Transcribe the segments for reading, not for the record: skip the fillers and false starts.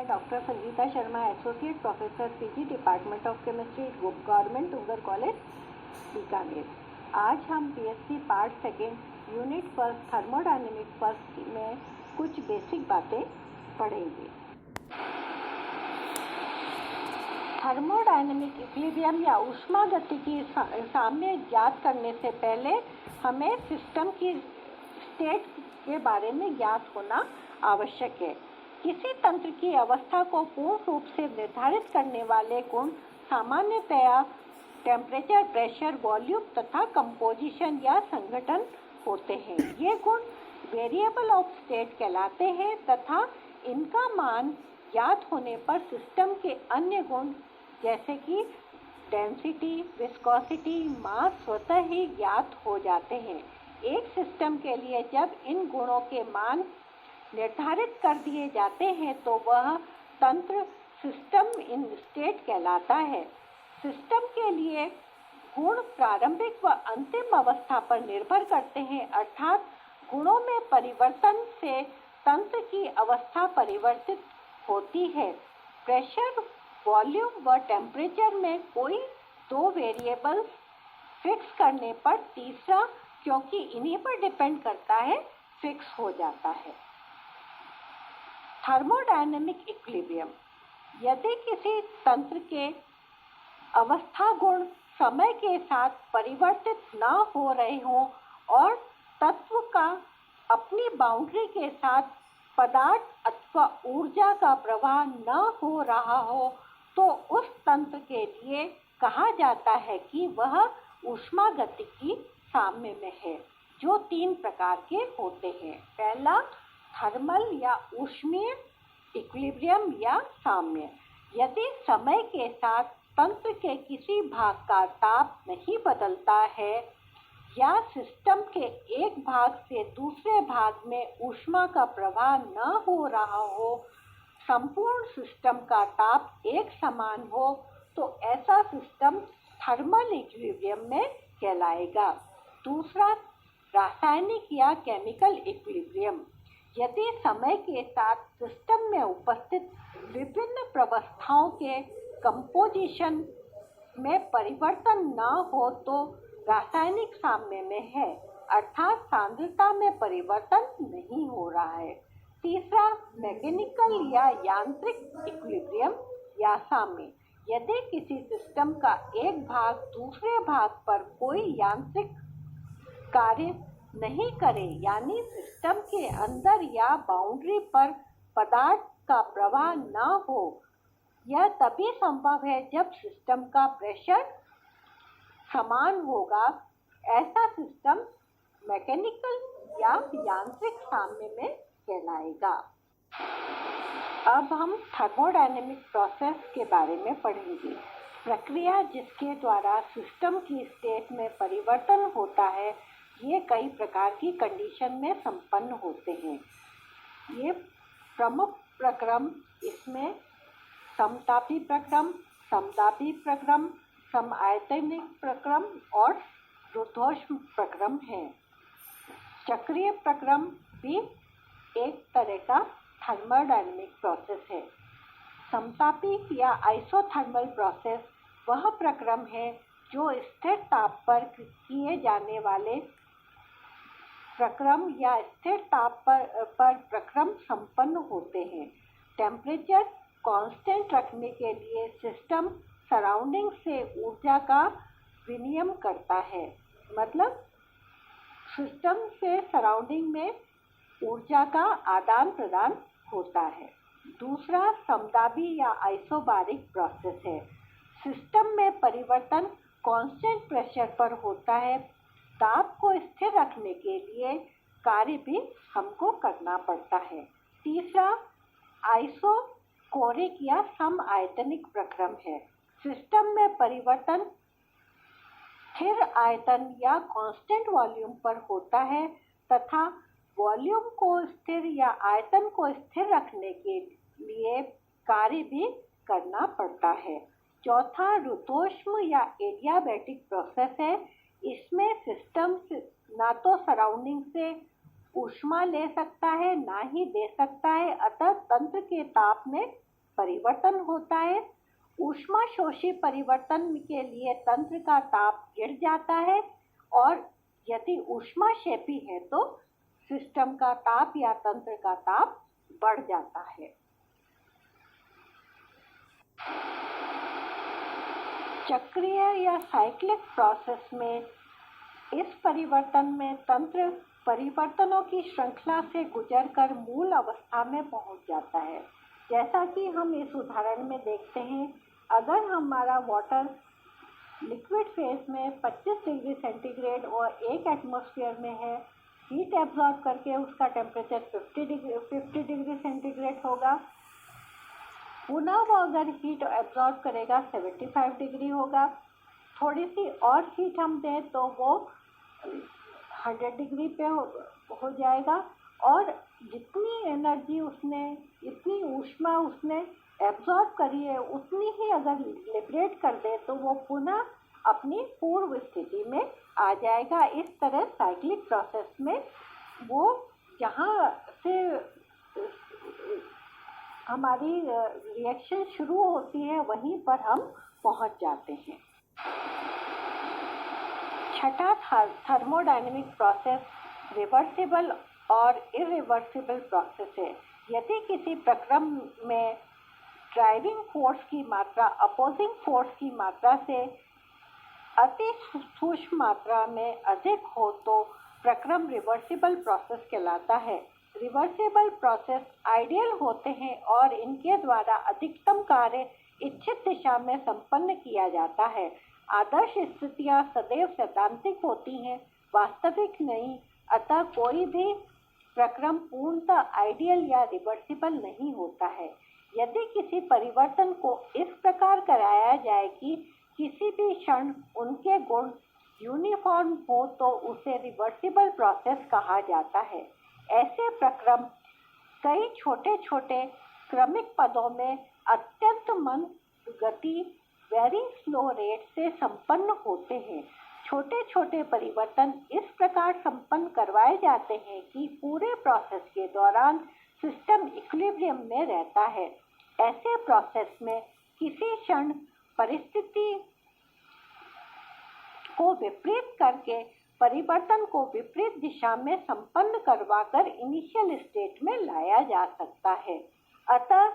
मैं doctor Sangeeta Sharma, associate professor PG department of chemistry, government उगर college, Bikaner. आज हम PSC part second unit first thermodynamic first में कुछ बेसिक बातें पढ़ेंगे। थर्मोडायनेमिक इक्विलिब्रियम या ऊष्मागतिकी साम्य ज्ञात करने से पहले हमें सिस्टम की स्टेट के बारे में ज्ञात होना आवश्यक है। किसी तंत्र की अवस्था को पूर्ण रूप से निर्धारित करने वाले गुण सामान्यतया टेम्परेचर, प्रेशर, वॉल्यूम तथा कंपोजिशन या संगठन होते हैं। ये गुण वेरिएबल ऑफ स्टेट कहलाते हैं तथा इनका मान ज्ञात होने पर सिस्टम के अन्य गुण जैसे कि डेंसिटी, विस्कोसिटी, मास स्वतः ही ज्ञात हो जाते हैं। एक सिस्टम के लिए जब इन गुणों के मान निर्धारित कर दिए जाते हैं तो वह तंत्र सिस्टम इन स्टेट कहलाता है। सिस्टम के लिए गुण प्रारंभिक व अंतिम अवस्था पर निर्भर करते हैं, अर्थात गुणों में परिवर्तन से तंत्र की अवस्था परिवर्तित होती है। प्रेशर, वॉल्यूम व टेम्परेचर में कोई दो वेरिएबल फिक्स करने पर तीसरा, क्योंकि इन्हीं पर डिपेंड करता है, फिक्स हो जाता है। थर्मोडायनेमिक इक्विलिब्रियम: यदि किसी तंत्र के अवस्था गुण समय के साथ परिवर्तित न हो रहे हों और तत्व का अपनी बाउंड्री के साथ पदार्थ अथवा ऊर्जा का प्रवाह न हो रहा हो तो उस तंत्र के लिए कहा जाता है कि वह ऊष्मागतिकी साम्य में है, जो तीन प्रकार के होते हैं। पहला, थर्मल या ऊष्मीय इक्विलिब्रियम या साम्य। यदि समय के साथ तंत्र के किसी भाग का ताप नहीं बदलता है या सिस्टम के एक भाग से दूसरे भाग में ऊष्मा का प्रवाह न हो रहा हो, संपूर्ण सिस्टम का ताप एक समान हो, तो ऐसा सिस्टम थर्मल इक्विलिब्रियम में कहलाएगा। दूसरा, रासायनिक या केमिकल इक्विलिब्रियम। यदि समय के साथ सिस्टम में उपस्थित विभिन्न प्रवस्थाओं के कंपोजिशन में परिवर्तन न हो तो रासायनिक साम्य में है, अर्थात सांद्रता में परिवर्तन नहीं हो रहा है। तीसरा, मैकेनिकल या यांत्रिक इक्विलिब्रियम या साम्य। यदि किसी सिस्टम का एक भाग दूसरे भाग पर कोई यांत्रिक कार्य नहीं करे, यानी सिस्टम के अंदर या बाउंड्री पर पदार्थ का प्रवाह न हो, यह तभी संभव है जब सिस्टम का प्रेशर समान होगा। ऐसा सिस्टम मैकेनिकल या यांत्रिक साम्य में कहलाएगा। अब हम थर्मोडायनेमिक प्रोसेस के बारे में पढ़ेंगे। प्रक्रिया जिसके द्वारा सिस्टम की स्टेट में परिवर्तन होता है, ये कई प्रकार की कंडीशन में संपन्न होते हैं। ये प्रमुख प्रक्रम इसमें समतापी प्रक्रम, समदाबी प्रक्रम, समायतनिक प्रक्रम और रुद्धोष्म प्रक्रम है। चक्रीय प्रक्रम भी एक तरह का थर्मोडायनेमिक प्रोसेस है। समतापी या आइसोथर्मल प्रोसेस वह प्रक्रम है जो स्थिर ताप पर किए जाने वाले प्रक्रम या स्थिर ताप पर प्रक्रम संपन्न होते हैं। टेम्परेचर कांस्टेंट रखने के लिए सिस्टम सराउंडिंग से ऊर्जा का विनिमय करता है, मतलब सिस्टम से सराउंडिंग में ऊर्जा का आदान प्रदान होता है। दूसरा, समदाबी या आइसोबारिक प्रोसेस है। सिस्टम में परिवर्तन कांस्टेंट प्रेशर पर होता है। ताप को स्थिर रखने के लिए कार्य भी हमको करना पड़ता है। तीसरा, आइसोकोरिक या समआयतनिक प्रक्रम है। सिस्टम में परिवर्तन स्थिर आयतन या कांस्टेंट वॉल्यूम पर होता है तथा वॉल्यूम को स्थिर या आयतन को स्थिर रखने के लिए कार्य भी करना पड़ता है। चौथा, रुद्धोष्म या एडियाबैटिक प्रोसेस है। इसमें सिस्टम ना तो सराउंडिंग से ऊष्मा ले सकता है ना ही दे सकता है, अतः तंत्र के ताप में परिवर्तन होता है। ऊष्माशोषी परिवर्तन के लिए तंत्र का ताप गिर जाता है और यदि ऊष्माक्षेपी है तो सिस्टम का ताप या तंत्र का ताप बढ़ जाता है। चक्रीय या साइक्लिक प्रोसेस में इस परिवर्तन में तंत्र परिवर्तनों की श्रृंखला से गुजरकर मूल अवस्था में पहुंच जाता है। जैसा कि हम इस उदाहरण में देखते हैं, अगर हमारा वाटर लिक्विड फेज में 25 डिग्री सेंटीग्रेड और 1 एटमॉस्फेयर में है, हीट एब्जॉर्ब करके उसका टेम्परेचर 50 डिग्री सेंटीग्रेड होगा। पुनः वो अगर हीट एब्जॉर्ब करेगा 75 डिग्री होगा। थोड़ी सी और हीट हम दें तो वो 100 डिग्री पे हो जाएगा और जितनी एनर्जी उसने, इतनी ऊष्मा उसने एब्जॉर्ब करी है, उतनी ही अगर लिबरेट कर दे तो वो पुनः अपनी पूर्व स्थिति में आ जाएगा। इस तरह साइक्लिक प्रोसेस में वो जहाँ से हमारी रिएक्शन शुरू होती है वहीं पर हम पहुंच जाते हैं। छठा थर्मोडायनेमिक प्रोसेस रिवर्सिबल और इरिवर्सिबल प्रोसेस है। यदि किसी प्रक्रम में ड्राइविंग फोर्स की मात्रा अपोजिंग फोर्स की मात्रा से अति सूक्ष्म मात्रा में अधिक हो तो प्रक्रम रिवर्सिबल प्रोसेस कहलाता है। रिवर्सिबल प्रोसेस आइडियल होते हैं और इनके द्वारा अधिकतम कार्य इच्छित दिशा में संपन्न किया जाता है। आदर्श स्थितियां सदैव सैद्धांतिक होती हैं, वास्तविक नहीं। अतः कोई भी प्रक्रम पूर्णतः आइडियल या रिवर्सिबल नहीं होता है। यदि किसी परिवर्तन को इस प्रकार कराया जाए कि किसी भी क्षण उनके गुण यूनिफॉर्म हो तो उसे रिवर्सिबल प्रोसेस कहा जाता है। ऐसे प्रक्रम कई छोटे छोटे क्रमिक पदों में अत्यंत मंद गति वेरी स्लो रेट से संपन्न होते हैं। छोटे छोटे परिवर्तन इस प्रकार संपन्न करवाए जाते हैं कि पूरे प्रोसेस के दौरान सिस्टम इक्विलिब्रियम में रहता है। ऐसे प्रोसेस में किसी क्षण परिस्थिति को विपरीत करके परिवर्तन को विपरीत दिशा में संपन्न करवाकर इनिशियल स्टेट में लाया जा सकता है। अतः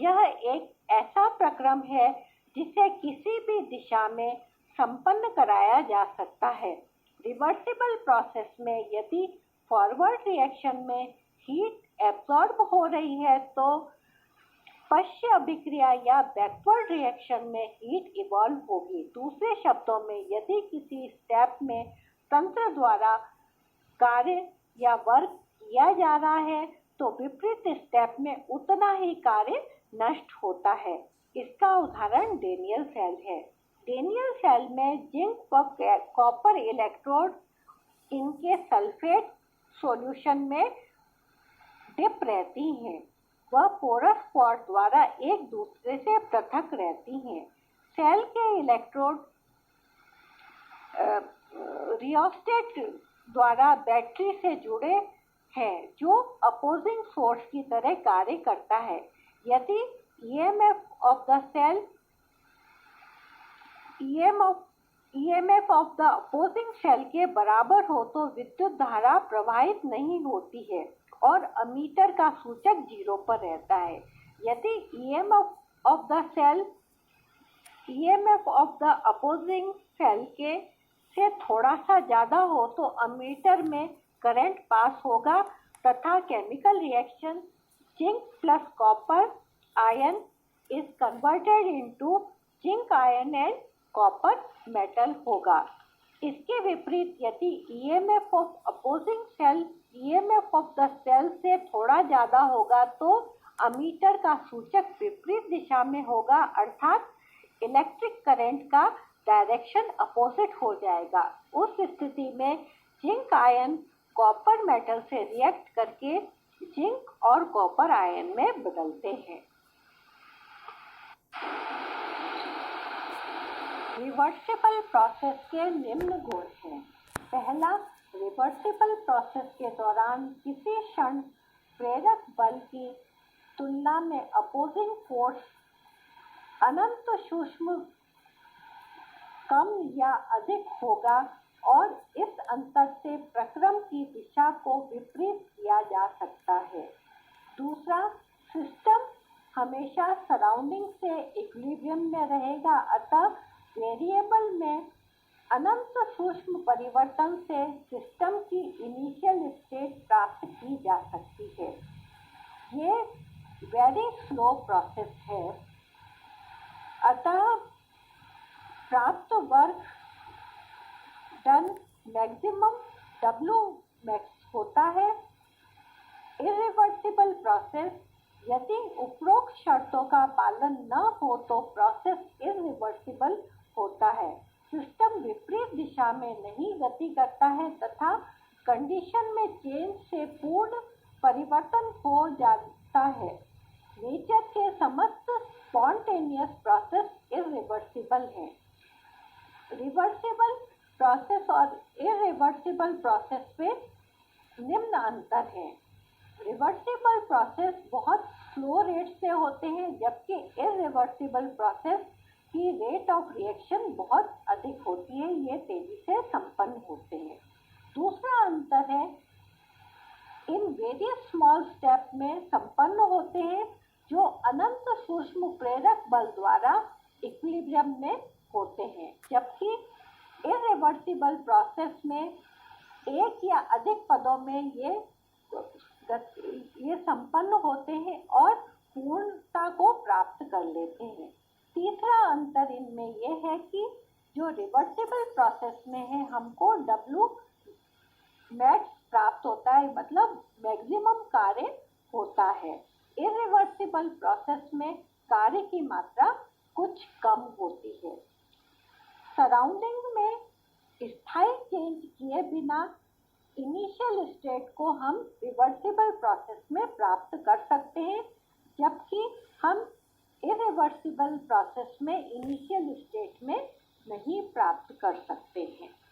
यह एक ऐसा प्रक्रम है जिसे किसी भी दिशा में संपन्न कराया जा सकता है। रिवर्सिबल प्रोसेस में यदि फॉरवर्ड रिएक्शन में हीट एब्जॉर्ब हो रही है तो पश्य अभिक्रिया या बैकवर्ड रिएक्शन में हीट इवॉल्व होगी। दूसरे शब्दों में यदि किसी स्टेप में तंत्र द्वारा कार्य या वर्क किया जा रहा है तो विपरीत स्टेप में उतना ही कार्य नष्ट होता है। इसका उदाहरण डेनियल सेल है। डेनियल सेल में जिंक व कॉपर इलेक्ट्रोड इनके सल्फेट सॉल्यूशन में डिप रहती हैं। वह पोरस पॉट द्वारा एक दूसरे से पृथक रहती हैं। सेल के इलेक्ट्रोड रियोस्टेट द्वारा बैटरी से जुड़े हैं जो अपोजिंग फोर्स की तरह कार्य करता है। यदि EMF of the opposing cell के बराबर हो तो विद्युत धारा प्रवाहित नहीं होती है और अमीटर का सूचक 0 पर रहता है। यदि EMF of the opposing cell के से थोड़ा सा ज़्यादा हो तो अमीटर में करंट पास होगा तथा chemical reaction zinc plus copper ion is converted into zinc ion and copper metal होगा। इसके विपरीत यदि EMF of opposing cell EMF of the cell से थोड़ा ज़्यादा होगा तो अमीटर का सूचक विपरीत दिशा में होगा, अर्थात इलेक्ट्रिक करंट का डायरेक्शन अपोजिट हो जाएगा। उस स्थिति में जिंक आयन कॉपर मेटल से रिएक्ट करके जिंक और कॉपर आयन में बदलते हैं। रिवर्सिबल प्रोसेस के निम्न गुण हैं। पहला, रिवर्सिबल प्रोसेस के दौरान किसी क्षण प्रेरक बल की तुलना में अपोजिंग फोर्स अनंत सूक्ष्म कम या अधिक होगा और इस अंतर से प्रक्रम की दिशा को विपरीत किया जा सकता है। दूसरा, सिस्टम हमेशा सराउंडिंग से इक्विलिब्रियम में रहेगा, अतः वेरिएबल में अनंत सूक्ष्म परिवर्तन से सिस्टम की इनिशियल स्टेट प्राप्त की जा सकती है। ये वेरी स्लो प्रोसेस है, अतः प्राप्त work done maximum W max होता है। इरिवर्सिबल प्रोसेस, यदि उपरोक्त शर्तों का पालन न हो तो प्रोसेस इरिवर्सिबल होता है। सिस्टम विपरीत दिशा में नहीं गति करता है तथा कंडीशन में चेंज से पूर्ण परिवर्तन हो जाता है। नेचर के समस्त स्पॉन्टेनियस प्रोसेस इरिवर्सिबल हैं। रिवर्सिबल प्रोसेस और इरिवर्सिबल प्रोसेस में निम्न अंतर है। रिवर्सिबल प्रोसेस बहुत स्लो रेट से होते हैं, जबकि इरिवर्सिबल प्रोसेस की रेट ऑफ रिएक्शन बहुत अधिक होती है, ये तेजी से संपन्न होते हैं। दूसरा अंतर है, इन वेरियस स्मॉल स्टेप में संपन्न होते हैं जो अनंत सूक्ष्म प्रेरक बल द्वारा इक्विलिब्रियम में होते हैं, जबकि इरिवर्सिबल प्रोसेस में एक या अधिक पदों में ये संपन्न होते हैं और पूर्णता को प्राप्त कर लेते हैं। तीसरा अंतर इनमें यह है कि जो रिवर्सिबल प्रोसेस में है हमको W मैक्स प्राप्त होता है, मतलब मैक्सिमम कार्य होता है। इरिवर्सिबल प्रोसेस में कार्य की मात्रा कुछ कम होती है। सराउंडिंग में स्थायी चेंज किए बिना इनिशियल स्टेट को हम रिवर्सिबल प्रोसेस में प्राप्त कर सकते हैं, जबकि हम इरिवर्सिबल प्रोसेस में इनिशियल स्टेट में नहीं प्राप्त कर सकते हैं।